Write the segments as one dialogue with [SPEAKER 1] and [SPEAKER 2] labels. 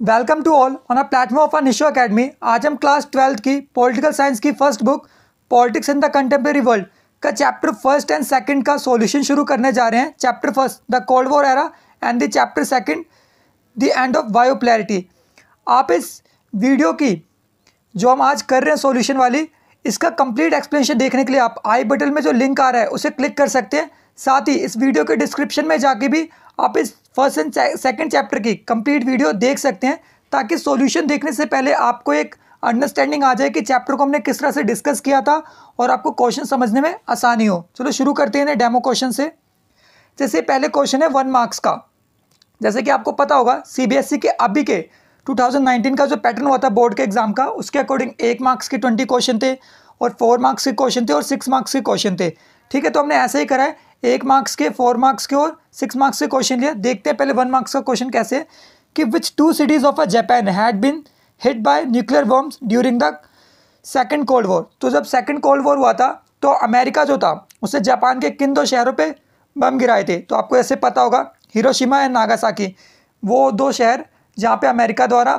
[SPEAKER 1] Welcome to all on a platform of Nisho Academy. आज हम class 12th की political science की first book politics in the contemporary world का chapter first and second का solution शुरू करने जा रहे हैं। Chapter first the cold War era and the chapter second the end of bipolarity. आप इस वीडियो की जो हम आज कर रहे हैं सॉल्यूशन वाली, इसका कंप्लीट एक्सप्लेनेशन देखने के लिए आप आई बटन में जो लिंक आ रहा है उसे क्लिक कर सकते हैं। साथ ही इस वीडियो के डिस्क्रिप्शन में जाके भी आप इस फर्स्ट एंड सेकंड चैप्टर की कंप्लीट वीडियो देख सकते हैं, ताकि सॉल्यूशन देखने से पहले आपको एक अंडरस्टैंडिंग आ जाए कि चैप्टर को हमने किस तरह से डिस्कस किया था और आपको क्वेश्चन समझने में आसानी हो। चलो शुरू करते हैं डेमो क्वेश्चन से। जैसे पहले क्वेश्चन है 1 मार्क्स का। जैसे कि आपको पता होगा सीबीएसई के अभी के 2019 का जो पैटर्न हुआ था बोर्ड के एग्जाम का, उसके अकॉर्डिंग 1 मार्क्स के 20 क्वेश्चन थे और 4 मार्क्स के क्वेश्चन थे और 6 मार्क्स के क्वेश्चन थे। ठीक है, तो हमने ऐसे ही करा है, 1 मार्क्स के, 4 मार्क्स के और 6 मार्क्स के क्वेश्चन लिए। देखते हैं पहले 1 मार्क्स का क्वेश्चन कैसे है कि which 2 cities of a Japan had been hit by nuclear bombs during the second cold war. तो जब सेकंड कोल्ड वॉर हुआ था तो अमेरिका जो था उसने जापान के किन 2 शहरों पे बम गिराए थे। तो आपको ऐसे पता होगा हिरोशिमा एंड नागासाकी, वो 2 शहर जहाँ पे अमेरिका द्वारा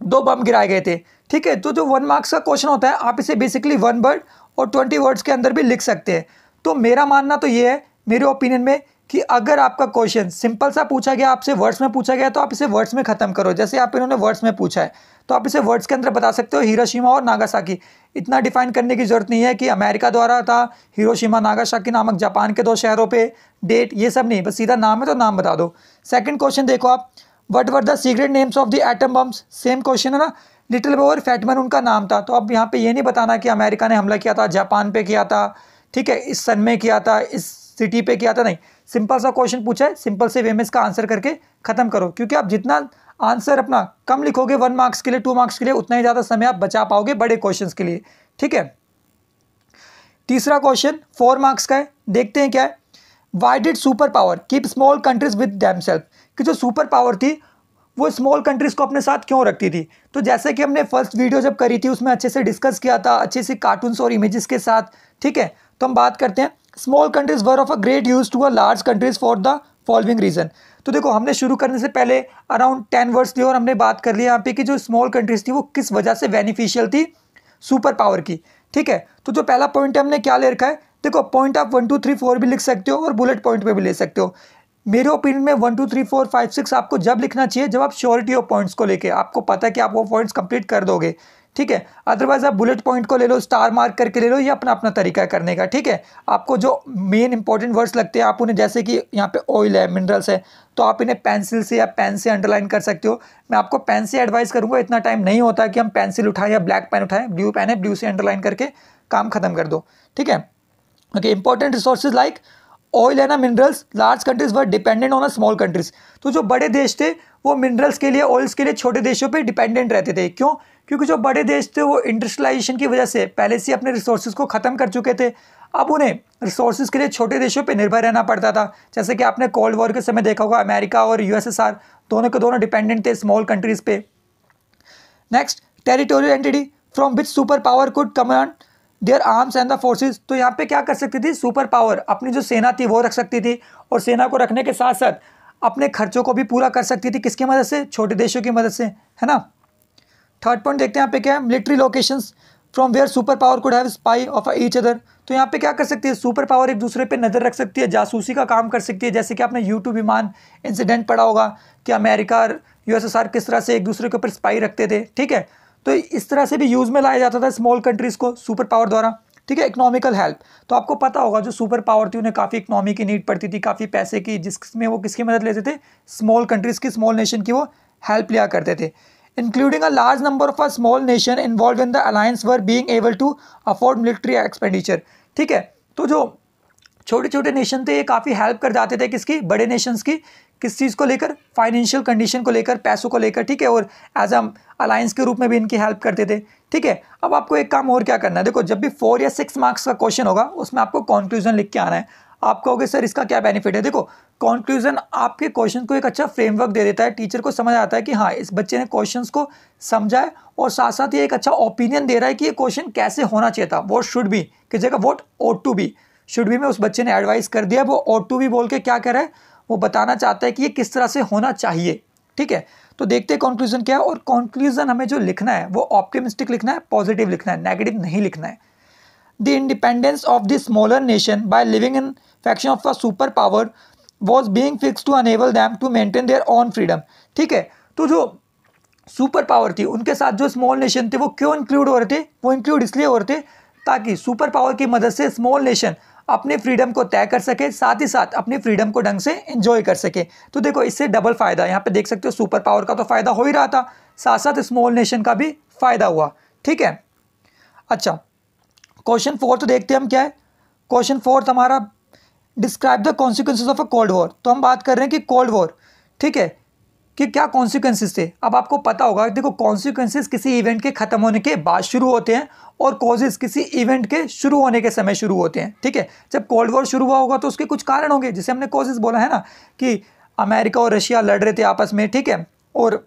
[SPEAKER 1] 2 बम गिराए गए थे। ठीक है, तो जो 1 मार्क्स का क्वेश्चन होता है आप इसे बेसिकली 1 वर्ड और 20 वर्ड्स के अंदर भी लिख सकते हैं। तो मेरा मानना तो ये है, मेरे ओपिनियन में, कि अगर आपका क्वेश्चन सिंपल सा पूछा गया, आपसे वर्ड्स में पूछा गया, तो आप इसे वर्ड्स में ख़त्म करो। जैसे आप इन्होंने वर्ड्स में पूछा है तो आप इसे वर्ड्स के अंदर बता सकते हो, हिरोशिमा और नागासाकी। इतना डिफाइन करने की जरूरत नहीं है कि अमेरिका द्वारा था हिरोशिमा नागासाकी नामक जापान के 2 शहरों पे, डेट, ये सब नहीं, बस सीधा नाम है तो नाम बता दो। सेकंड क्वेश्चन देखो आप, what were the secret names of the atom bombs. Same question है ना, लिटिल बो और फैटमैन उनका नाम था। तो अब यहाँ पे ये नहीं बताना कि अमेरिका ने हमला किया था, जापान पे किया था, ठीक है, इस सन में किया था, इस सिटी पे किया था, नहीं। सिंपल सा क्वेश्चन पूछा है, सिंपल से वे में इसका आंसर करके खत्म करो, क्योंकि आप जितना आंसर अपना कम लिखोगे 1 मार्क्स के लिए, 2 मार्क्स के लिए, उतना ही ज़्यादा समय आप बचा पाओगे बड़े क्वेश्चंस के लिए। ठीक है, तीसरा क्वेश्चन 4 मार्क्स का है, देखते हैं क्या है। Why did super power keep small countries with themself. कि जो सुपर पावर थी वो स्मॉल कंट्रीज को अपने साथ क्यों रखती थी। तो जैसे कि हमने फर्स्ट वीडियो जब करी थी उसमें अच्छे से डिस्कस किया था, अच्छे से कार्टून्स और इमेजेस के साथ। ठीक है, तो हम बात करते हैं, small countries were of a great use to a large countries for the following reason. तो देखो, हमने शुरू करने से पहले अराउंड 10 वर्ड्स लिए और हमने बात कर लिया यहाँ पे कि जो स्मॉल कंट्रीज थी वो किस वजह से बेनिफिशियल थी सुपर पावर की। ठीक है, तो जो पहला पॉइंट है हमने क्या ले रखा है, देखो पॉइंट आप 1 2 3 4 भी लिख सकते हो और बुलेट पॉइंट पे भी ले सकते हो। मेरे ओपिनियन में 1 2 3 4 5 6 आपको जब लिखना चाहिए जब आप श्योरिटी ऑफ पॉइंट्स को लेके आपको पता है कि आप वो पॉइंट्स कंप्लीट कर दोगे। ठीक है, अदरवाइज आप बुलेट पॉइंट को ले लो, स्टार मार्क करके ले लो, ये अपना अपना तरीका है करने का। ठीक है, आपको जो मेन इंपॉर्टेंट वर्ड्स लगते हैं आप उन्हें, जैसे कि यहाँ पे ऑयल है, मिनरल्स है, तो आप इन्हें पेंसिल से या पेन से अंडरलाइन कर सकते हो। मैं आपको पेन से एडवाइस करूँगा, इतना टाइम नहीं होता कि हम पेंसिल उठाएं या ब्लैक पेन उठाएं। ब्लू पेन है, ब्लू से अंडरलाइन करके काम खत्म कर दो। ठीक है, okay, important resources like oil and minerals, large countries were dependent on a small countries. तो जो बड़े देश थे वो मिनरल्स के लिए, ऑयल्स के लिए छोटे देशों पे डिपेंडेंट रहते थे। क्यों? क्योंकि जो बड़े देश थे वो इंडस्ट्रियलाइजेशन की वजह से पहले से अपने रिसोर्सेज को ख़त्म कर चुके थे। अब उन्हें रिसोर्सेज के लिए छोटे देशों पे निर्भर रहना पड़ता था। जैसे कि आपने कोल्ड वॉर के समय देखा होगा, अमेरिका और यूएसएसआर दोनों के दोनों डिपेंडेंट थे स्मॉल कंट्रीज पे। Next, territorial entity from which super power could command there arms and the forces. तो यहाँ पे क्या कर सकती थी सुपर पावर, अपनी जो सेना थी वो रख सकती थी, और सेना को रखने के साथ साथ अपने खर्चों को भी पूरा कर सकती थी। किसकी मदद से? छोटे देशों की मदद से, है ना। थर्ड पॉइंट देखते हैं यहाँ पे क्या है, military locations from where super power could have spy of each other. तो यहाँ पे क्या कर सकती है सुपर पावर, एक दूसरे पे नज़र रख सकती है, जासूसी का काम कर सकती है। जैसे कि आपने U2 विमान इंसिडेंट पढ़ा होगा कि अमेरिका और यूएसएसआर किस तरह से एक दूसरे के ऊपर स्पाई रखते थे। ठीक है, तो इस तरह से भी यूज़ में लाया जाता था स्मॉल कंट्रीज़ को सुपर पावर द्वारा। ठीक है, इकोनॉमिकल हेल्प, तो आपको पता होगा जो सुपर पावर थी उन्हें काफ़ी इकोनॉमी की नीड पड़ती थी, काफ़ी पैसे की, जिसमें वो किसकी मदद लेते थे, स्मॉल कंट्रीज़ की, स्मॉल नेशन की वो हेल्प लिया करते थे। Including a large number of a small nation involve in the alliance were being able to afford military expenditure. ठीक है, तो जो छोटे छोटे नेशन थे ये काफ़ी हेल्प कर जाते थे किसकी, बड़े नेशंस की, किस चीज़ को लेकर, फाइनेंशियल कंडीशन को लेकर, पैसों को लेकर। ठीक है, और एज अ अलायंस के रूप में भी इनकी हेल्प करते थे। ठीक है, अब आपको एक काम और क्या करना है, देखो जब भी 4 या 6 मार्क्स का क्वेश्चन होगा उसमें आपको कंक्लूजन लिख के आना है। आप कहोगे सर इसका क्या बेनिफिट है। देखो, कंक्लूजन आपके क्वेश्चन को एक अच्छा फ्रेमवर्क दे देता है, टीचर को समझ आता है कि हाँ इस बच्चे ने क्वेश्चंस को समझा है, और साथ साथ ये एक अच्छा ओपिनियन दे रहा है कि ये क्वेश्चन कैसे होना चाहिए था, वॉट शुड बी की जगह what ought to be. Should be में उस बच्चे ने एडवाइस कर दिया, वो ought टू बी बोल के क्या कह रहा है, वो बताना चाहता है कि ये किस तरह से होना चाहिए। ठीक है, तो देखते हैं कंक्लूजन क्या है, और कंक्लूजन हमें जो लिखना है वो ऑप्टिमिस्टिक लिखना है, पॉजिटिव लिखना है, नेगेटिव नहीं लिखना है। The independence of the smaller nation by living in faction of a super power was being fix to enable them to maintain their own freedom. ठीक है, तो जो सुपर पावर थी उनके साथ जो स्मॉल नेशन थे वो क्यों इंक्लूड हो रहे थे? वो इंक्लूड इसलिए हो रहे थे ताकि सुपर पावर की मदद से स्मॉल नेशन अपने फ्रीडम को तय कर सके, साथ ही साथ अपनी फ्रीडम को ढंग से एंजॉय कर सके। तो देखो इससे डबल फायदा, यहाँ पे देख सकते हो सुपर पावर का तो फायदा हो ही रहा था, साथ साथ स्मॉल नेशन का भी फायदा हुआ। ठीक है, अच्छा क्वेश्चन 4 तो देखते हैं हम क्या है। क्वेश्चन 4 हमारा describe the consequences of a cold war. तो हम बात कर रहे हैं कि कोल्ड वॉर, ठीक है, कि क्या कॉन्सिक्वेंसेस थे। अब आपको पता होगा, देखो कॉन्सिक्वेंसेस किसी इवेंट के खत्म होने के बाद शुरू होते हैं और कॉजेज किसी इवेंट के शुरू होने के समय शुरू होते हैं। ठीक है, जब कोल्ड वॉर शुरू हुआ होगा तो उसके कुछ कारण होंगे, जिसे हमने कॉजेज बोला है ना, कि अमेरिका और रशिया लड़ रहे थे आपस में। ठीक है, और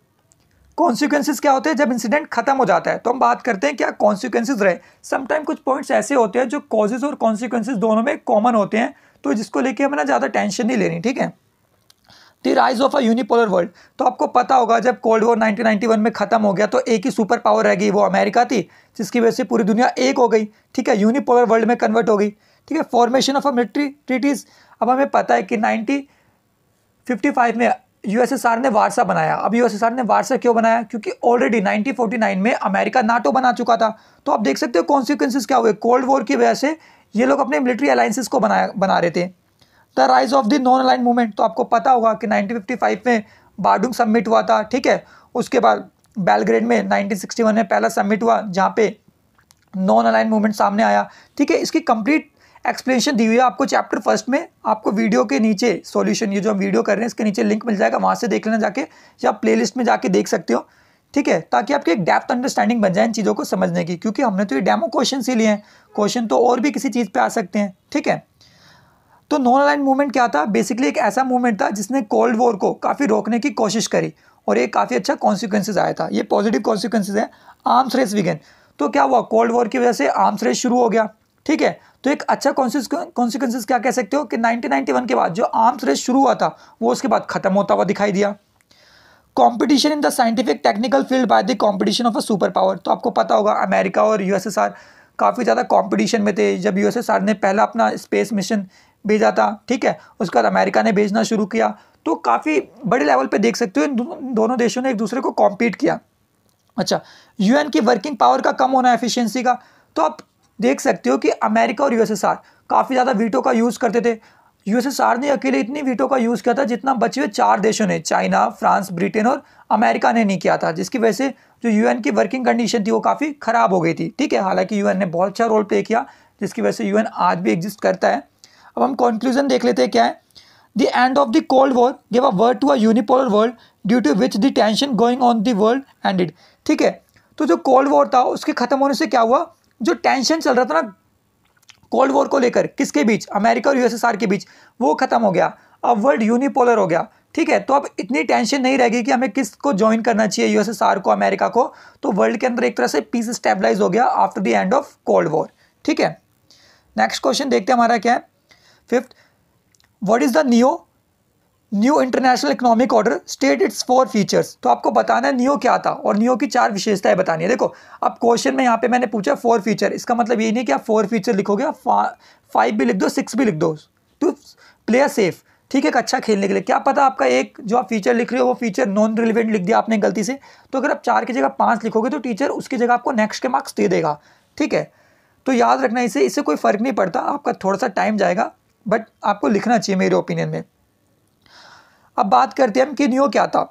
[SPEAKER 1] कॉन्सिक्वेंसेस क्या होते हैं जब इंसिडेंट खत्म हो जाता है। तो हम बात करते हैं क्या कॉन्सिक्वेंसेस रहे। समटाइम कुछ पॉइंट्स ऐसे होते हैं जो कॉजेज और कॉन्सिक्वेंसेस दोनों में कॉमन होते हैं, तो जिसको लेके हमें ना ज़्यादा टेंशन नहीं लेनी। ठीक है, the rise of a unipolar world. तो आपको पता होगा जब कोल्ड वॉर 1991 में खत्म हो गया तो एक ही सुपर पावर रह गई, वो अमेरिका थी, जिसकी वजह से पूरी दुनिया एक हो गई। ठीक है, यूनिपोलर वर्ल्ड में कन्वर्ट हो गई। ठीक है, formation of a military treaties. अब हमें पता है कि 1955 में यूएसएसआर ने वारसा बनाया। अब यूएसएसआर ने वारसा क्यों बनाया? क्योंकि ऑलरेडी 1949 में अमेरिका नाटो बना चुका था। तो आप देख सकते हो कॉन्सिक्वेंसेस क्या हुए, कोल्ड वॉर की वजह से ये लोग अपने मिलिट्री अलायंसेस को बना रहे थे। The rise of the non aligned movement. तो आपको पता होगा कि 1955 में बार्डुंग समिट हुआ था। ठीक है, उसके बाद बेलग्रेड में 1961 में पहला समिट हुआ जहाँ पे नॉन अलाइंड मूवमेंट सामने आया। ठीक है, इसकी कंप्लीट एक्सप्लेनेशन दी हुई है आपको चैप्टर 1 में। आपको वीडियो के नीचे सॉल्यूशन, ये जो हम वीडियो कर रहे हैं इसके नीचे लिंक मिल जाएगा, वहाँ से देख लेना जाके, या प्लेलिस्ट में जाके देख सकते हो। ठीक है, ताकि आपकी एक डेप्थ अंडरस्टैंडिंग बन जाए इन चीज़ों को समझने की, क्योंकि हमने तो ये डेमो क्वेश्चन ही लिए हैं, क्वेश्चन तो और भी किसी चीज़ पे आ सकते हैं। ठीक है, तो नॉन अलाइंड मूवमेंट क्या था? बेसिकली एक ऐसा मूवमेंट था जिसने कोल्ड वॉर को काफ़ी रोकने की कोशिश करी और ये काफ़ी अच्छा कॉन्सिक्वेंसेज आया था। ये पॉजिटिव कॉन्सिक्वेंसेज है। Arms race began. तो क्या हुआ, कोल्ड वॉर की वजह से आर्म्स रेस शुरू हो गया। ठीक है, तो एक अच्छा कॉन्सिक्वेंसेज क्या कह सकते हो कि 1991 के बाद जो आर्म्स रेस शुरू हुआ था वो उसके बाद खत्म होता हुआ दिखाई दिया। Competition in the scientific technical field by the competition of a super power. तो आपको पता होगा अमेरिका और यूएसएसआर काफ़ी ज़्यादा कॉम्पिटिशन में थे। जब यूएसएसआर ने पहला अपना स्पेस मिशन भेजा था, ठीक है, उसके बाद अमेरिका ने भेजना शुरू किया, तो काफ़ी बड़े लेवल पे देख सकते हो इन दोनों देशों ने एक दूसरे को कॉम्पीट किया। अच्छा, यूएन की वर्किंग पावर का कम होना, एफिशिएंसी का। तो आप देख सकते हो कि अमेरिका और यूएसएसआर काफ़ी ज़्यादा वीटो का यूज़ करते थे। यूएसएसआर ने अकेले इतनी वीटो का यूज़ किया था जितना बचे हुए 4 देशों ने, चाइना, फ्रांस, ब्रिटेन और अमेरिका ने नहीं किया था, जिसकी वजह से जो यूएन की वर्किंग कंडीशन थी वो काफ़ी ख़राब हो गई थी। ठीक है, हालांकि यूएन ने बहुत अच्छा रोल प्ले किया, जिसकी वजह से यूएन आज भी एग्जिस्ट करता है। अब हम कंक्लूजन देख लेते हैं क्या है। The end of the cold war give a word to a unipolar world due to which the tension going on the world ended. ठीक है, तो जो कोल्ड वॉर था उसके खत्म होने से क्या हुआ, जो टेंशन चल रहा था ना कोल्ड वॉर को लेकर, किसके बीच, अमेरिका और यूएसएसआर के बीच, वो खत्म हो गया। अब वर्ल्ड यूनिपोलर हो गया। ठीक है, तो अब इतनी टेंशन नहीं रहेगी कि हमें किसको ज्वाइन करना चाहिए, यूएसएसआर को, अमेरिका को। तो वर्ल्ड के अंदर एक तरह से पीस स्टेबलाइज हो गया after the end of cold war. ठीक है, नेक्स्ट क्वेश्चन देखते हैं हमारा क्या है। 5th, what is the new international economic order, state it's 4 features. तो आपको बताना है नियो क्या था और नियो की 4 विशेषताएं बतानी है। देखो अब क्वेश्चन में यहाँ पे मैंने पूछा 4 फीचर, इसका मतलब ये नहीं कि आप 4 फीचर लिखोगे, 5 भी लिख दो, 6 भी लिख दो, टू प्ले सेफ। ठीक है, एक अच्छा खेलने के लिए। क्या पता आपका एक जो आप फीचर लिख रहे हो वो फीचर नॉन रिलेवेंट लिख दिया आपने गलती से, तो अगर आप 4 की जगह 5 लिखोगे तो टीचर उसकी जगह आपको नेक्स्ट के मार्क्स दे देगा। ठीक है, तो याद रखना, इससे कोई फ़र्क नहीं पड़ता, आपका थोड़ा सा टाइम जाएगा बट आपको लिखना चाहिए मेरे ओपिनियन में। अब बात करते हैं हम कि नियो क्या था।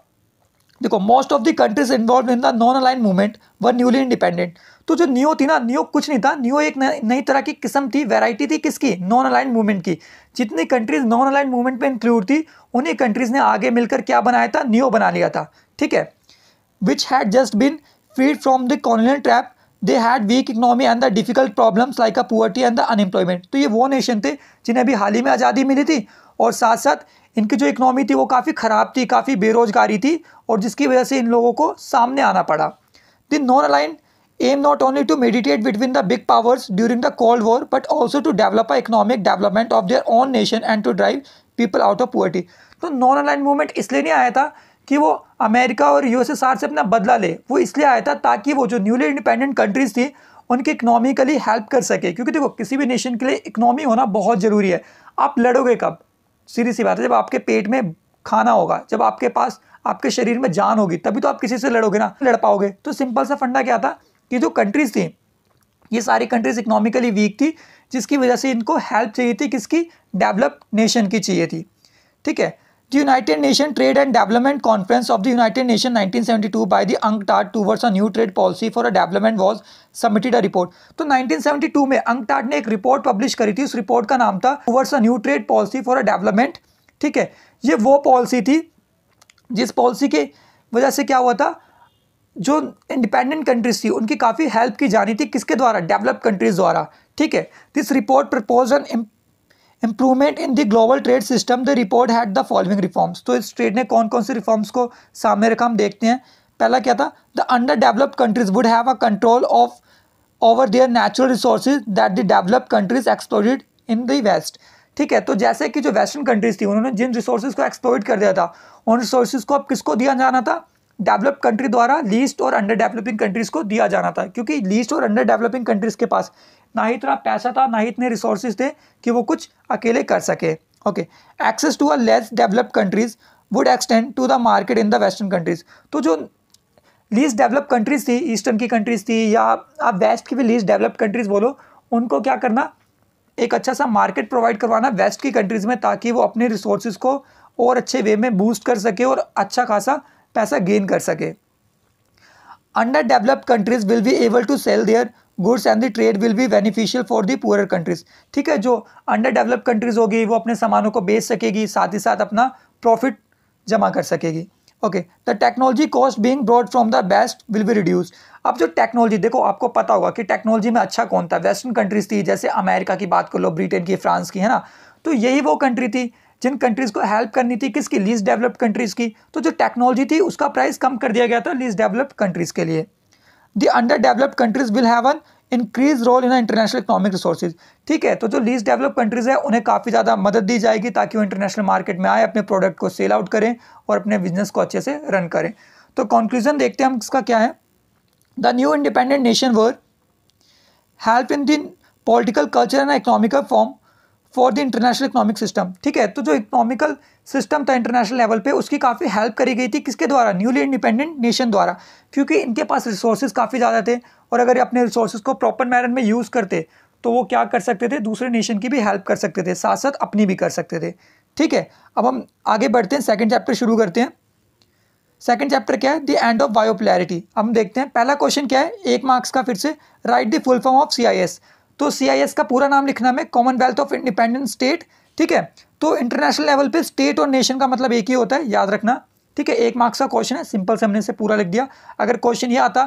[SPEAKER 1] देखो most of the countries involve in the non aligned movement were newly independent. तो जो नियो थी ना, नियो कुछ नहीं था, नियो एक नई तरह की किस्म थी, वैरायटी थी किसकी, नॉन अलाइंड मूवमेंट की। जितनी कंट्रीज नॉन अलाइंड मूवमेंट में इंक्लूड थी उन्हीं कंट्रीज ने आगे मिलकर क्या बनाया था, नियो बना लिया था। ठीक है, which had just been freed from the colonial trap, they had weak economy and the difficult problems like a poverty and the unemployment. तो ये वो नेशन थे जिन्हें अभी हाल ही में आज़ादी मिली थी और साथ साथ इनकी जो इकोनॉमी थी वो काफ़ी ख़राब थी, काफ़ी बेरोजगारी थी और जिसकी वजह से इन लोगों को सामने आना पड़ा। The non aligned aim not only to mediate between the big powers during the Cold War but also to develop a economic development of their own nation and to drive people out of poverty। तो non aligned movement इसलिए नहीं आया था कि वो America और USSR से अपना बदला ले, वो इसलिए आया था ताकि वो जो न्यूली इंडिपेंडेंट कंट्रीज थी उनकी इकोनॉमिकली हेल्प कर सके। क्योंकि देखो किसी भी नेशन के लिए इकोनॉमी होना बहुत ज़रूरी है। आप लड़ोगे कब? सीधी सी बात है, जब आपके पेट में खाना होगा, जब आपके पास आपके शरीर में जान होगी, तभी तो आप किसी से लड़ोगे ना, लड़ पाओगे। तो सिंपल सा फंडा क्या था कि जो कंट्रीज थी, ये सारी कंट्रीज इकोनॉमिकली वीक थी, जिसकी वजह से इनको हेल्प चाहिए थी, किसकी? डेवलप्ड नेशन की चाहिए थी। ठीक है। The United Nations Trade and Development Conference of the United Nations 1972 by the UNCTAD towards a new trade policy for a development was submitted a report। तो 1972 में UNCTAD ने एक रिपोर्ट पब्लिश करी थी। उस रिपोर्ट का नाम था Towards a New Trade Policy for a Development। ठीक है, ये वो पॉलिसी थी जिस पॉलिसी के वजह से क्या हुआ था, जो इंडिपेंडेंट कंट्रीज थी उनकी काफ़ी हेल्प की जानी थी, किसके द्वारा? डेवलप्ड कंट्रीज द्वारा। ठीक है। This report propose an improvement in the global trade system. The report had the following reforms. तो इस ट्रेड ने कौन कौन से रिफॉर्म्स को सामने रखा, हम देखते हैं। पहला क्या था? The under developed countries would have a control of over their natural resources that the developed countries exploited in the West. ठीक है। तो जैसे कि जो वेस्टर्न कंट्रीज थी उन्होंने जिन रिसोर्सेज को एक्सप्लॉइट कर दिया था, उन रिसोर्सेज को अब किसको दिया जाना था? डेवलप्ड कंट्री द्वारा लीस्ट और अंडर डेवलपिंग कंट्रीज को दिया जाना था। क्योंकि लीस्ट और अंडर डेवलपिंग कंट्रीज के पास ना ही इतना पैसा था, ना ही इतने रिसोर्सेज थे कि वो कुछ अकेले कर सके। Okay. Access to a less developed countries would extend to the market in the western countries. तो जो लीस्ट डेवलप्ड कंट्रीज थी, ईस्टर्न की कंट्रीज थी, या आप वेस्ट की भी लीस्ट डेवलप्ड कंट्रीज बोलो, उनको क्या करना? एक अच्छा सा मार्केट प्रोवाइड करवाना वेस्ट की कंट्रीज में, ताकि वो अपने रिसोर्सेज को और अच्छे वे में बूस्ट कर सके और अच्छा खासा पैसा गेन कर सके। Under developed countries will be able to sell their goods and the trade will be beneficial for the poor countries. ठीक है। जो अंडर डेवलप्ड कंट्रीज होगी वो अपने सामानों को बेच सकेगी, साथ ही साथ अपना प्रॉफिट जमा कर सकेगी। Okay. The technology cost being brought from the best will be reduce. अब जो टेक्नोलॉजी, देखो आपको पता होगा कि टेक्नोलॉजी में अच्छा कौन था? वेस्टर्न कंट्रीज थी, जैसे अमेरिका की बात कर लो, ब्रिटेन की, फ्रांस की, है ना। तो यही वो कंट्री थी जिन कंट्रीज को हेल्प करनी थी, किसकी? लीस्ट डेवलप्ड कंट्रीज की। तो जो टेक्नोलॉजी थी उसका प्राइस कम कर दिया गया था लीस्ट डेवलप्ड कंट्रीज के लिए। The under developed countries will have an increase role in international economic resources. ठीक है। तो जो लीस्ट डेवलप्ड कंट्रीज है उन्हें काफ़ी ज़्यादा मदद दी जाएगी, ताकि वो इंटरनेशनल मार्केट में आए, अपने प्रोडक्ट को सेल आउट करें और अपने बिजनेस को अच्छे से रन करें। तो कंक्लूजन देखते हैं हम इसका क्या है। The new independent nation were help in the political culture and economical form for the international economic system. ठीक है। तो जो इकोनॉमिकल सिस्टम था इंटरनेशनल लेवल पे, उसकी काफ़ी हेल्प करी गई थी, किसके द्वारा? न्यूली इंडिपेंडेंट नेशन द्वारा। क्योंकि इनके पास रिसोर्सेज काफ़ी ज़्यादा थे, और अगर ये अपने रिसोर्सेज को प्रॉपर मैनर में यूज़ करते तो वो क्या कर सकते थे? दूसरे नेशन की भी हेल्प कर सकते थे, साथ साथ अपनी भी कर सकते थे। ठीक है। अब हम आगे बढ़ते हैं, सेकेंड चैप्टर शुरू करते हैं। सेकेंड चैप्टर क्या है? The end of bipolarity. हम देखते हैं पहला क्वेश्चन क्या है, 1 मार्क्स का। फिर से right the full form of CIS। तो CIS का पूरा नाम लिखना है कॉमनवेल्थ ऑफ इंडिपेंडेंट स्टेट। ठीक है। तो इंटरनेशनल लेवल पे स्टेट और नेशन का मतलब एक ही होता है, याद रखना। ठीक है। 1 मार्क्स का क्वेश्चन है, सिंपल से हमने इसे पूरा लिख दिया। अगर क्वेश्चन ये आता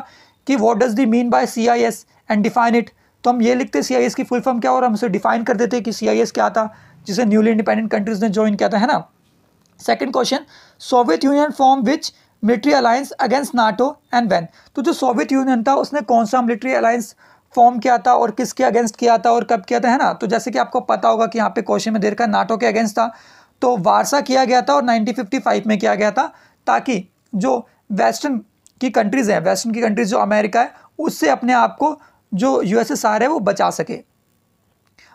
[SPEAKER 1] कि what does the mean by CIS and define it, तो हम ये लिखते CIS की फुल फॉर्म क्या, और हम इसे डिफाइन कर देते कि CIS क्या था, जिसे न्यूली इंडिपेंडेंट कंट्रीज ने ज्वाइन किया था, है ना। Second question, Soviet union form which military alliance against NATO and when. तो जो सोवियत यूनियन था उसने कौन सा मिलिट्री अलायंस फॉर्म किया था और किसके अगेंस्ट किया था और कब किया था, है ना। तो जैसे कि आपको पता होगा कि यहाँ पे क्वेश्चन में दे रखा है नाटो के अगेंस्ट था, तो वारसा किया गया था और 1955 में किया गया था, ताकि जो वेस्टर्न की कंट्रीज़ हैं, वेस्टर्न की कंट्रीज जो अमेरिका है, उससे अपने आप को जो USSR है वो बचा सके।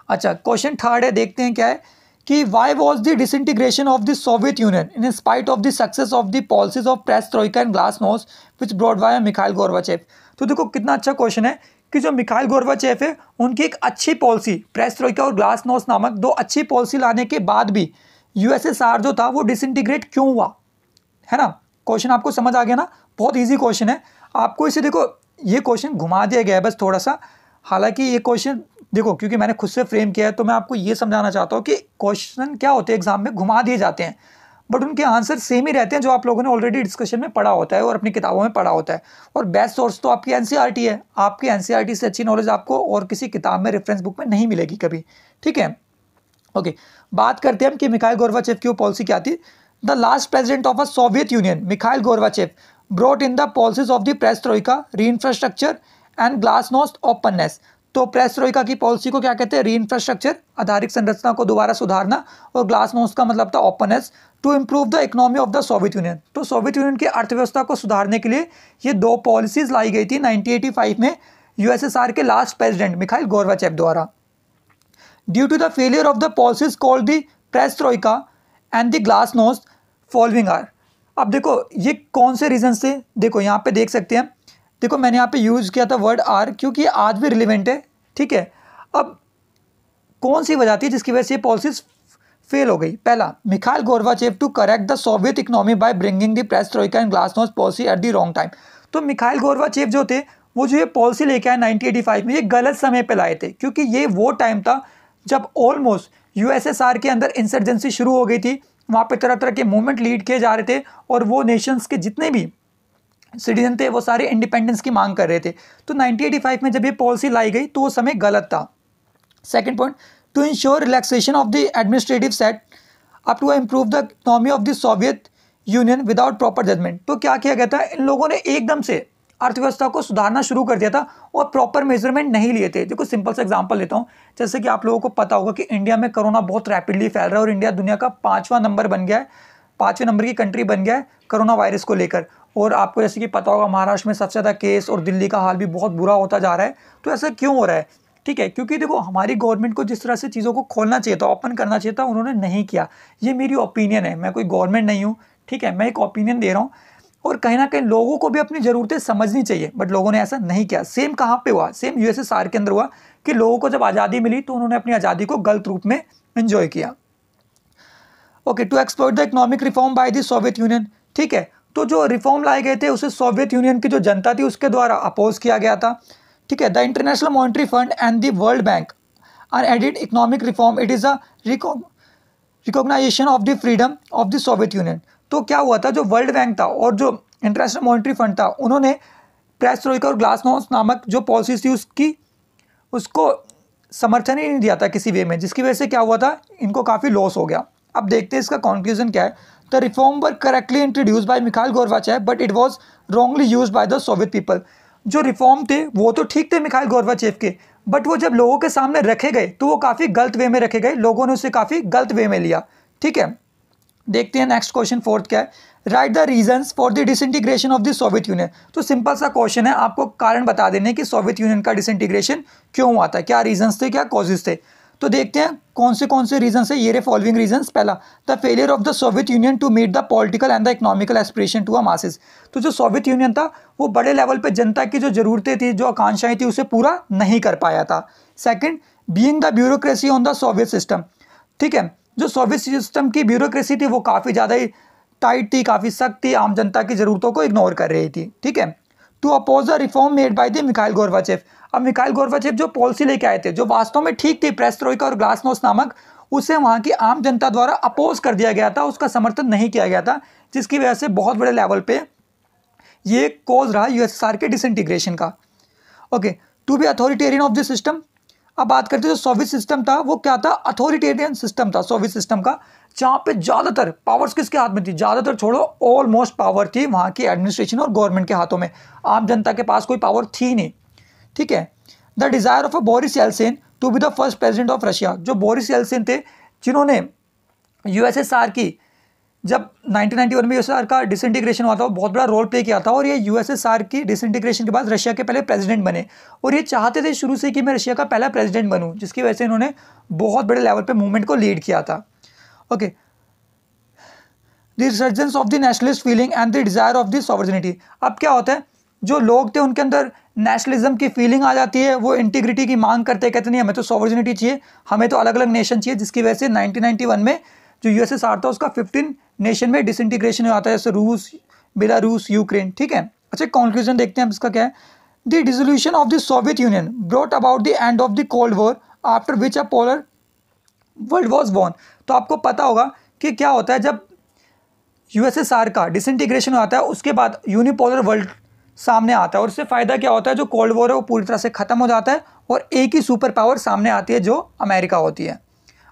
[SPEAKER 1] अच्छा, क्वेश्चन थर्ड है, देखते हैं क्या है कि why was the disintegration of the Soviet union in spite of the success of the policies of perestroika and glasnost which brought by Mikhail Gorbachev. तो देखो कितना अच्छा क्वेश्चन है कि जो मिखाइल गोर्बाचेव है उनकी एक अच्छी पॉलिसी, पेरेस्ट्रोइका और ग्लासनोस्ट नामक 2 अच्छी पॉलिसी लाने के बाद भी USSR जो था वो डिसइंटीग्रेट क्यों हुआ, है ना। क्वेश्चन आपको समझ आ गया ना, बहुत ईजी क्वेश्चन है। आपको इसे देखो, ये क्वेश्चन घुमा दिया गया है बस थोड़ा सा, हालांकि ये क्वेश्चन देखो क्योंकि मैंने खुद से फ्रेम किया है तो मैं आपको ये समझाना चाहता हूँ कि क्वेश्चन क्या होते हैं एग्जाम में, घुमा दिए जाते हैं बट उनके आंसर सेम ही रहते हैं जो आप लोगों ने ऑलरेडी डिस्कशन में पढ़ा होता है और अपनी किताबों में पढ़ा होता है। और बेस्ट सोर्स तो आपकी NCERT है, आपकी NCERT से अच्छी नॉलेज आपको और किसी किताब में, रेफरेंस बुक में नहीं मिलेगी कभी, ठीक है। ओके, बात करते हैं हम कि मिखाइल गोर्बाचेव की वो पॉलिसी क्या थी। The last president of a Soviet union Mikhail Gorbachev brought in the policies of the perestroika, री इंफ्रास्ट्रक्चर एंड ग्लासनोस्ट ओपननेस। तो पेरेस्ट्रोइका की पॉलिसी को क्या कहते हैं? री इंफ्रास्ट्रक्चर, आधारिक संरचना को दोबारा सुधारना, और ग्लासनोस्ट का मतलब था openness, to improve the economy of the Soviet Union. तो सोवियत यूनियन की अर्थव्यवस्था को सुधारने के लिए ये दो पॉलिसीज लाई गई थी 1985 में यूएसएसआर के लास्ट प्रेसिडेंट मिखाइल गोर्बाचेव द्वारा। Due to the failure of the policies called the perestroika and the glasnost following are. अब देखो ये कौन से रीजन से, देखो यहाँ पे देख सकते हैं, देखो मैंने यहाँ पे यूज़ किया था वर्ड आर क्योंकि ये आज भी रिलेवेंट है, ठीक है। अब कौन सी वजह थी जिसकी वजह से ये पॉलिसीज फेल हो गई? पहला, Mikhail Gorbachev to correct the Soviet economy by bringing the perestroika and glasnost policy at the wrong time. तो मिखाइल गोर्बाचेव जो थे वो जो ये पॉलिसी लेके आए 1985 में, ये गलत समय पे लाए थे क्योंकि ये वो टाइम था जब ऑलमोस्ट यूएसएसआर के अंदर इंसर्जेंसी शुरू हो गई थी। वहाँ पे तरह तरह के मूवमेंट लीड किए जा रहे थे और वो नेशंस के जितने भी सिटीजन थे वो सारे इंडिपेंडेंस की मांग कर रहे थे। तो 1985 में जब ये पॉलिसी लाई गई तो वो समय गलत था। Second point, to ensure relaxation of the administrative set up to improve the economy of the Soviet Union without proper judgement. तो क्या किया गया था, इन लोगों ने एकदम से अर्थव्यवस्था को सुधारना शुरू कर दिया था और प्रॉपर मेजरमेंट नहीं लिए थे। देखो सिंपल सा एग्जांपल लेता हूँ, जैसे कि आप लोगों को पता होगा कि इंडिया में कोरोना बहुत रैपिडली फैल रहा है और इंडिया दुनिया का 5वां नंबर बन गया है, 5वें नंबर की कंट्री बन गया है कोरोना वायरस को लेकर। और आपको जैसे कि पता होगा महाराष्ट्र में सबसे ज़्यादा केस और दिल्ली का हाल भी बहुत बुरा होता जा रहा है। तो ऐसा क्यों हो रहा है? ठीक है, क्योंकि देखो हमारी गवर्नमेंट को जिस तरह से चीज़ों को खोलना चाहिए था, ओपन करना चाहिए था, उन्होंने नहीं किया। ये मेरी ओपिनियन है, मैं कोई गवर्नमेंट नहीं हूँ, ठीक है, मैं एक ओपिनियन दे रहा हूँ। और कहीं ना कहीं लोगों को भी अपनी ज़रूरतें समझनी चाहिए, बट लोगों ने ऐसा नहीं किया। सेम कहाँ पे हुआ? सेम यूएसएसआर के अंदर हुआ कि लोगों को जब आज़ादी मिली तो उन्होंने अपनी आज़ादी को गलत रूप में एंजॉय किया। Okay, to exploit the economic reform by the Soviet Union, ठीक है। तो जो रिफॉर्म लाए गए थे उसे सोवियत यूनियन की जो जनता थी उसके द्वारा अपोज किया गया था, ठीक है। The International Monetary Fund and the World Bank are aided economic reform, it is a recognisation of the freedom of the Soviet Union. तो क्या हुआ था, जो वर्ल्ड बैंक था और जो इंटरनेशनल मॉनेटरी फंड था उन्होंने पेरेस्ट्रोइका और ग्लासनोस्ट नामक जो पॉलिसीज थी उसको समर्थन ही नहीं दिया था किसी वे में, जिसकी वजह से क्या हुआ था, इनको काफ़ी लॉस हो गया। अब देखते हैं इसका कंक्लूजन क्या है। The reform were correctly introduce by Mikhail Gorbachev but it was wrongly used by the Soviet people. जो रिफॉर्म थे वो तो ठीक थे मिखाइल गोर्बाचेव के, बट वो जब लोगों के सामने रखे गए तो वो काफ़ी गलत वे में रखे गए, लोगों ने उसे काफ़ी गलत वे में लिया, ठीक है। देखते हैं नेक्स्ट क्वेश्चन फोर्थ क्या है। Right the reasons for the disintegration of the Soviet Union. तो सिंपल सा क्वेश्चन है, आपको कारण बता देने कि सोवियत यूनियन का डिसइंटीग्रेशन क्यों हुआ था, क्या रीजंस थे, क्या कॉजेज थे। तो देखते हैं कौन से रीजंस है। ये रे फॉलोइंग रीजंस। पहला, the failure of the Soviet Union to meet the political and the economical aspiration to a masses. तो जो सोवियत यूनियन था वो बड़े लेवल पे जनता की जो ज़रूरतें थी, जो आकांक्षाएं थी, उसे पूरा नहीं कर पाया था। Second, being the bureaucracy on the Soviet system, ठीक है। जो सोवियत सिस्टम की ब्यूरोक्रेसी थी वो काफ़ी ज़्यादा ही टाइट थी, काफ़ी सख्त थी, आम जनता की ज़रूरतों को इग्नोर कर रही थी, ठीक है। To oppose the reform made by the Mikhail Gorbachev. अब मिखाइल गोर्बाचेव जो पॉलिसी लेके आए थे जो वास्तव में ठीक थी, पेरेस्ट्रोइका और ग्लासनोस्ट नामक, उसे वहाँ की आम जनता द्वारा अपोज कर दिया गया था, उसका समर्थन नहीं किया गया था, जिसकी वजह से बहुत बड़े लेवल पे ये कॉज रहा यूएसएसआर के डिसइंटीग्रेशन का। Okay, to be authoritarian of the system. अब बात करते हैं जो सोवियत सिस्टम था वो क्या था, अथॉरिटेरियन सिस्टम था सोवियत सिस्टम का, जहाँ पे ज़्यादातर पावर्स किसके हाथ में थी, ज़्यादातर छोड़ो ऑलमोस्ट पावर थी वहाँ की एडमिनिस्ट्रेशन और गवर्नमेंट के हाथों में, आम जनता के पास कोई पावर थी नहीं, ठीक है। The desire of a Boris Yeltsin to be the first president of Russia. जो बोरिस येल्सिन थे जिन्होंने यूएसएसआर की, जब 1991 में यूएसएसआर का डिसइंटीग्रेशन हुआ था, वो बहुत बड़ा रोल प्ले किया था और ये यूएसएसआर की डिसइंटीग्रेशन के बाद रशिया के पहले प्रेसिडेंट बने और ये चाहते थे शुरू से कि मैं रशिया का पहला प्रेसिडेंट बनूं, जिसकी वजह से इन्होंने बहुत बड़े लेवल पे मूवमेंट को लीड किया था। Okay, the resurgence of the nationalist feeling and the desire of the sovereignty. अब क्या होता है, जो लोग थे उनके अंदर नेशनलिज्म की फीलिंग आ जाती है, वो इंटीग्रिटी की मांग करते, कहते नहीं हमें तो सॉवरेनिटी चाहिए, हमें तो अलग अलग नेशन चाहिए, जिसकी वजह से 1991 में जो यूएसएसआर था उसका 15 नेशन में डिसइंटीग्रेशन हुआ था, जैसे रूस, बेलारूस, यूक्रेन, ठीक है। अच्छा, कंक्लूजन देखते हैं इसका क्या है। The dissolution of the Soviet union brought about the end of the cold war after which a polar world was born. तो आपको पता होगा कि क्या होता है जब यूएसएसआर का डिसइंटीग्रेशन होता है उसके बाद यूनिपोलर वर्ल्ड सामने आता है और उससे फ़ायदा क्या होता है, जो कोल्ड वॉर है वो पूरी तरह से ख़त्म हो जाता है और एक ही सुपर पावर सामने आती है जो अमेरिका होती है।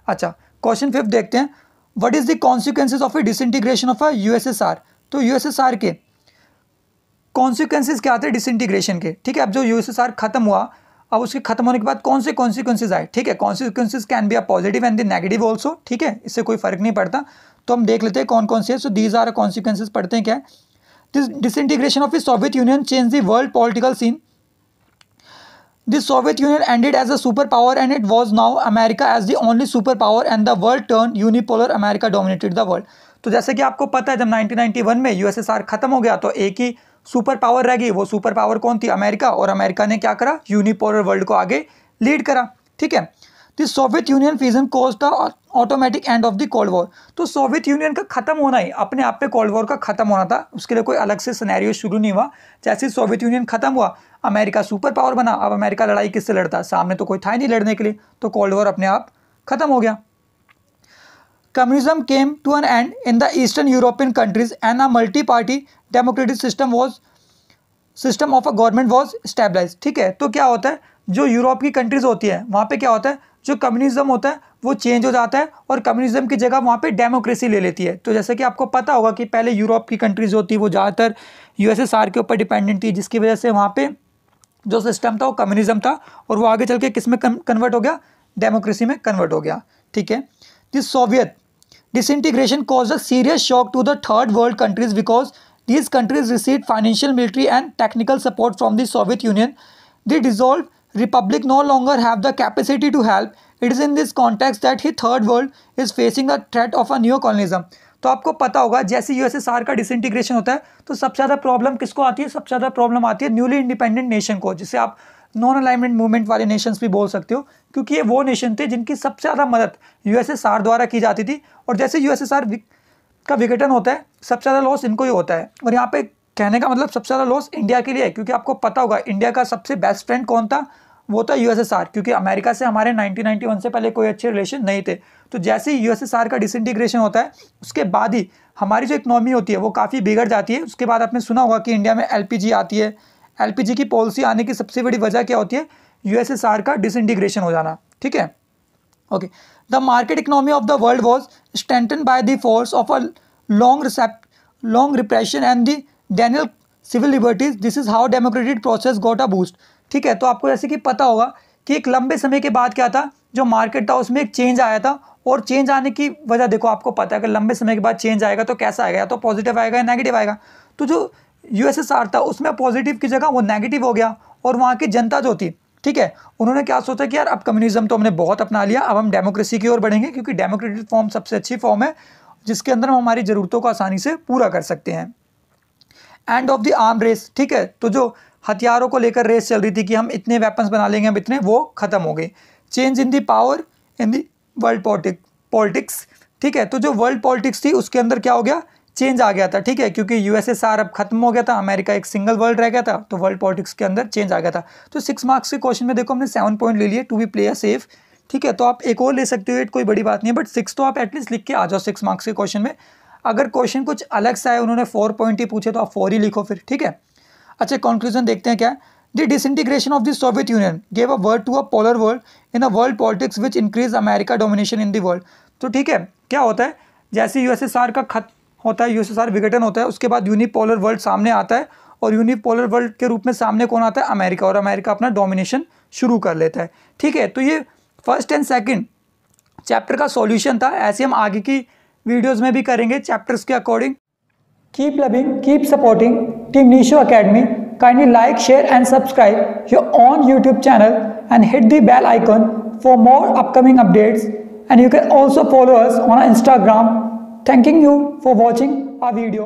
[SPEAKER 1] अच्छा, क्वेश्चन 5 देखते हैं। What is the consequences of A disintegration of a USSR. तो यूएसएसआर के कॉन्सिक्वेंसेज क्या थे डिसइंटीग्रेशन के, ठीक है। अब जो यूएसएसआर खत्म हुआ, अब उसके खत्म होने के बाद कौन से कॉन्सिक्वेंसेज आए, ठीक है। Consequences can be a positive and the negative also, ठीक है, इससे कोई फर्क नहीं पड़ता। तो हम देख लेते हैं कौन कौन से है। सो दीज आर कॉन्सिक्वेंसेज, पढ़ते हैं क्या है। This disintegration of the Soviet Union change the world political scene. The Soviet Union ended as a superpower and it was now America as the only superpower and the world turned unipolar. America dominated the world. तो जैसे कि आपको पता है जब 1991 में USSR खत्म हो गया तो एक ही सुपर पावर रह गई, वो सुपर पावर कौन थी, अमेरिका। और अमेरिका ने क्या करा, यूनिपोलर वर्ल्ड को आगे लीड करा, ठीक है। The Soviet union fusion caused the automatic and of the cold war. तो सोवियत यूनियन का खत्म होना ही अपने आप पे कोल्ड वॉर का खत्म होना था, उसके लिए कोई अलग से सिनेरियो शुरू नहीं हुआ। जैसे सोवियत यूनियन खत्म हुआ, अमेरिका सुपर पावर बना। अब अमेरिका लड़ाई किससे लड़ता, सामने तो कोई था ही नहीं लड़ने के लिए, तो कोल्ड वॉर अपने आप खत्म हो गया। Communism came to an end in the Eastern European countries and a multi-party democratic system of a government was established, ठीक है। तो क्या होता है, जो यूरोप की कंट्रीज होती है वहाँ पे क्या होता है, जो कम्युनिज्म होता है वो चेंज हो जाता है और कम्युनिज्म की जगह वहाँ पे डेमोक्रेसी ले लेती है। तो जैसे कि आपको पता होगा कि पहले यूरोप की कंट्रीज होती है वो ज़्यादातर यूएसएसआर के ऊपर डिपेंडेंट थी, जिसकी वजह से वहाँ पे जो सिस्टम था वो कम्युनिज्म था और वो आगे चल के किस में कन्वर्ट हो गया, डेमोक्रेसी में कन्वर्ट हो गया, ठीक है। This Soviet disintegration caused a serious shock to the third world countries because these countries received financial, military and technical support from the Soviet Union. The dissolved republic no longer have the capacity to help. It is in this context that the third world is facing a threat of a neocolonialism. तो आपको पता होगा जैसे USSR का disintegration होता है तो सबसे ज़्यादा प्रॉब्लम किसको आती है, सबसे ज़्यादा प्रॉब्लम आती है न्यूली इंडिपेंडेंट नेशन को, जिसे आप नॉन अलाइनमेंट मूवमेंट वाले नेशंस भी बोल सकते हो, क्योंकि ये वो नेशन थे जिनकी सबसे ज़्यादा मदद यूएसएसआर द्वारा की जाती थी। और जैसे यूएसएसआर का विघटन होता है सबसे ज़्यादा लॉस इनको ही होता है। और यहाँ पे कहने का मतलब सबसे ज़्यादा लॉस इंडिया के लिए है, क्योंकि आपको पता होगा इंडिया का सबसे बेस्ट फ्रेंड कौन था, वो था यूएसएसआर, क्योंकि अमेरिका से हमारे 1991 से पहले कोई अच्छे रिलेशन नहीं थे। तो जैसे ही यूएसएसआर का डिसइंटीग्रेशन होता है उसके बाद ही हमारी जो इकनॉमी होती है वो काफ़ी बिगड़ जाती है। उसके बाद आपने सुना होगा कि इंडिया में एलपीजी आती है। एलपीजी की पॉलिसी आने की सबसे बड़ी वजह क्या होती है, यूएसएसआर का डिसइंटीग्रेशन हो जाना, ठीक है। Okay, the market economy of the world was strengthened by the force of a long repression and the denial civil liberties. This is how democratic process got a boost, ठीक है। तो आपको जैसे कि पता होगा कि एक लंबे समय के बाद क्या था, जो मार्केट था उसमें एक चेंज आया था। और चेंज आने की वजह देखो, आपको पता है कि लंबे समय के बाद चेंज आएगा तो कैसा आएगा, या तो पॉजिटिव आएगा या नेगेटिव आएगा। तो जो यूएसएसआर था उसमें पॉजिटिव की जगह वो नेगेटिव हो गया। और वहाँ की जनता जो थी, ठीक है, उन्होंने क्या सोचा कि यार अब कम्युनिज्म तो हमने बहुत अपना लिया, अब हम डेमोक्रेसी की ओर बढ़ेंगे, क्योंकि डेमोक्रेटिक फॉर्म सबसे अच्छी फॉर्म है जिसके अंदर हम हमारी ज़रूरतों को आसानी से पूरा कर सकते हैं। End of the arm race, ठीक है, तो जो हथियारों को लेकर रेस चल रही थी कि हम इतने वेपन्स बना लेंगे, हम इतने, वो खत्म हो गई। Change in the power in the world politics, ठीक है। तो जो वर्ल्ड पॉलिटिक्स थी उसके अंदर क्या हो गया, चेंज आ गया था, ठीक है, क्योंकि यूएसएसआर अब खत्म हो गया था, अमेरिका एक सिंगल वर्ल्ड रह गया था, तो वर्ल्ड पॉलिटिक्स के अंदर चेंज आ गया था। तो 6 मार्क्स के क्वेश्चन में देखो हमने 7 पॉइंट ले लिए, टू बी प्ले सेफ, ठीक है। तो आप एक और ले सकते हो, कोई बड़ी बात नहीं है, बट 6 तो आप एटलीस्ट लिख के आ जाओ 6 मार्क्स के क्वेश्चन में। अगर क्वेश्चन कुछ अलग सा है, उन्होंने 4 पॉइंट ही पूछे तो आप 4 ही लिखो फिर, ठीक है। अच्छा, कंक्लूजन देखते हैं क्या है। The disintegration of the Soviet Union gave a word to a polar world in a world politics which increase America domination in the world. तो ठीक है, क्या होता है, जैसे यूएसएसआर का खत्म होता है, यूएसएसआर विघटन होता है, उसके बाद यूनिपोलर वर्ल्ड सामने आता है। और यूनिपोलर वर्ल्ड के रूप में सामने कौन आता है, अमेरिका। और अमेरिका अपना डोमिनेशन शुरू कर लेता है, ठीक है। तो ये फर्स्ट एंड सेकंड चैप्टर का सॉल्यूशन था। ऐसे हम आगे की वीडियोस में भी करेंगे चैप्टर्स के according. Keep loving, keep supporting team Nisho Academy. Kindly like, share and subscribe your on YouTube channel and hit the bell icon for more upcoming updates. And you can also follow us on Instagram. Thanking you for watching our video.